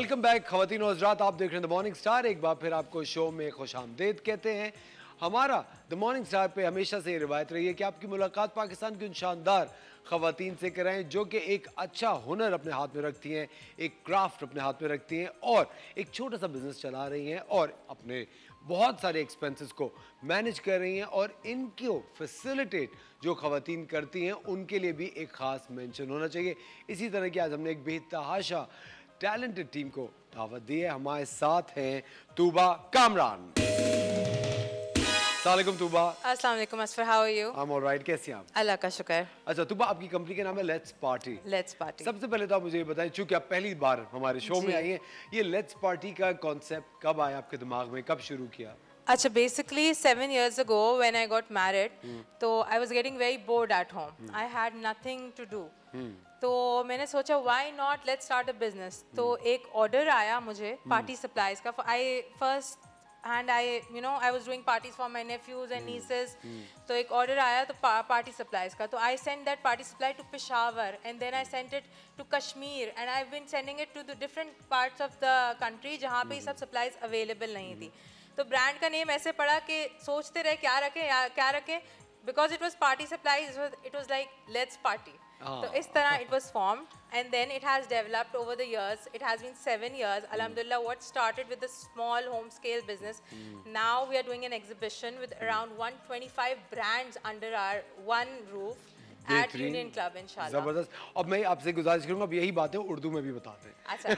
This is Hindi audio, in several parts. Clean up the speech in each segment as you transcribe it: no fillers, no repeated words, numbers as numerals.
वेलकम बैक खवातीन और हज़रात, आप देख रहे हैं द मॉर्निंग स्टार। एक बार फिर आपको शो में खुशामदीद कहते हैं। हमारा द मॉर्निंग स्टार पे हमेशा से ये रिवायत रही है कि आपकी मुलाकात पाकिस्तान की उन शानदार खवातीन से कराएं जो कि एक अच्छा हुनर अपने हाथ में रखती हैं, एक क्राफ्ट अपने हाथ में रखती हैं और एक छोटा सा बिजनेस चला रही हैं और अपने बहुत सारे एक्सपेंसेस को मैनेज कर रही हैं। और इनको फैसिलिटेट जो खवातीन करती हैं उनके लिए भी एक ख़ास मेंशन होना चाहिए। इसी तरह की आज हमने एक बेतहाशा टैलेंटेड टीम को दावत दी है। हमारे साथ हैं तूबा कामरान। अस्सलामुअलैकुम तूबा। अस्सलाम वालेकुम Asfar, how are you? I'm all right, कैसी हैं आप? अल्लाह का शुक्र। अच्छा तूबा, आपकी कंपनी का नाम है लेट्स पार्टी। Let's party. सबसे पहले तो आप मुझे ये बताएं, चूंकि आप पहली बार हमारे शो में आई हैं, ये लेट्स पार्टी का कॉन्सेप्ट कब आया आपके दिमाग में, कब शुरू किया? अच्छा, basically 7 years ago when I got married, तो I was getting very bored at home. I had nothing to do. तो मैंने सोचा why not let's start a business. तो एक ऑर्डर आया मुझे पार्टी सप्लाईज का। I was doing parties for my nephews and nieces. तो एक ऑर्डर आया तो पार्टी सप्लाईज का। तो I sent that party supply to Peshawar and then I sent it to Kashmir and I've been sending it to the different parts of the country जहाँ पे ये सब सप्लाईज अवेलेबल नहीं थी। तो ब्रांड का नेम ऐसे पड़ा कि सोचते रहे क्या रखें, because it was party supplies, it was like let's party. तो इस तरह it was formed and then it has developed over the years. It has been 7 years. Alhamdulillah, what started with a small home scale business, now we are doing an exhibition with around 125 brands under our one roof at Union Club, इंशाल्लाह। जबरदस्त। अब मैं आपसे गुजारिश करूंगा, अब यही बातें उर्दू में भी बताते हैं। अच्छा।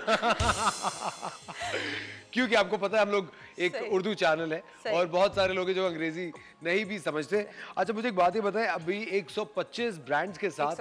क्योंकि आपको पता है हम लोग एक उर्दू चैनल है और बहुत सारे लोग हैं जो अंग्रेजी नहीं भी समझते। अच्छा, मुझे एक बात ये बताएं, अभी 125 ब्रांड्स के साथ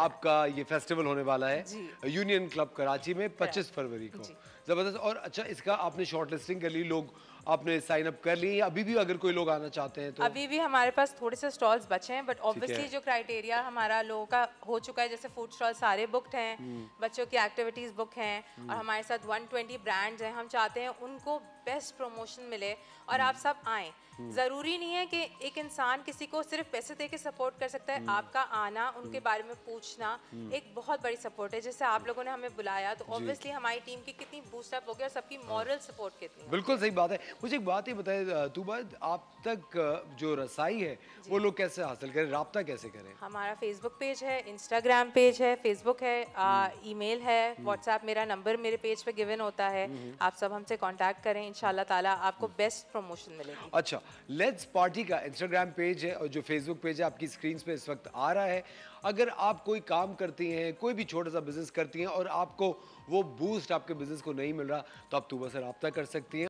आपका ये फेस्टिवल होने वाला है यूनियन क्लब कराची में 25 फरवरी को। जबरदस्त। और अच्छा, इसका आपने शॉर्ट लिस्टिंग कर ली, लोग आपने साइन अप कर ली, अभी भी अगर कोई लोग आना चाहते हैं तो? अभी भी हमारे पास थोड़े से स्टॉल्स बचे हैं, बट ऑब्वियसली जो क्राइटेरिया हमारा लोगों का हो चुका है, जैसे फूड स्टॉल सारे बुक्ड हैं, बच्चों की एक्टिविटीज बुक हैं और हमारे साथ 120 ब्रांड्स हैं। हम चाहते हैं उनको बेस्ट प्रमोशन मिले और आप सब आएँ। ज़रूरी नहीं है कि एक इंसान किसी को सिर्फ पैसे दे के सपोर्ट कर सकता है। आपका आना, उनके बारे में पूछना एक बहुत बड़ी सपोर्ट है। जैसे आप लोगों ने हमें बुलाया तो ऑब्वियसली हमारी टीम की कितनी बूस्टअप हो गई और सबकी मॉरल सपोर्ट कितनी। बिल्कुल सही बात है। मुझे एक बात ही बताए तूबा, आप तक जो रसाई है वो लोग कैसे हासिल करें, राब्ता कैसे करें? हमारा फेसबुक पेज है, इंस्टाग्राम पेज है, फेसबुक है, ईमेल है, व्हाट्सएप, मेरा नंबर मेरे पेज पे गिवन होता है। आप सब हमसे कांटेक्ट करें, इंशाल्लाह ताला आपको बेस्ट प्रमोशन मिलेगी। अच्छा, लेट्स पार्टी का इंस्टाग्राम पेज है और जो फेसबुक पेज है आपकी स्क्रीन पे इस वक्त आ रहा है। अगर आप कोई काम करती हैं, कोई भी छोटा सा बिजनेस करती हैं और आपको वो बूस्ट आपके बिजनेस को नहीं मिल रहा, तो आप तूबा से रब्ता कर सकती हैं।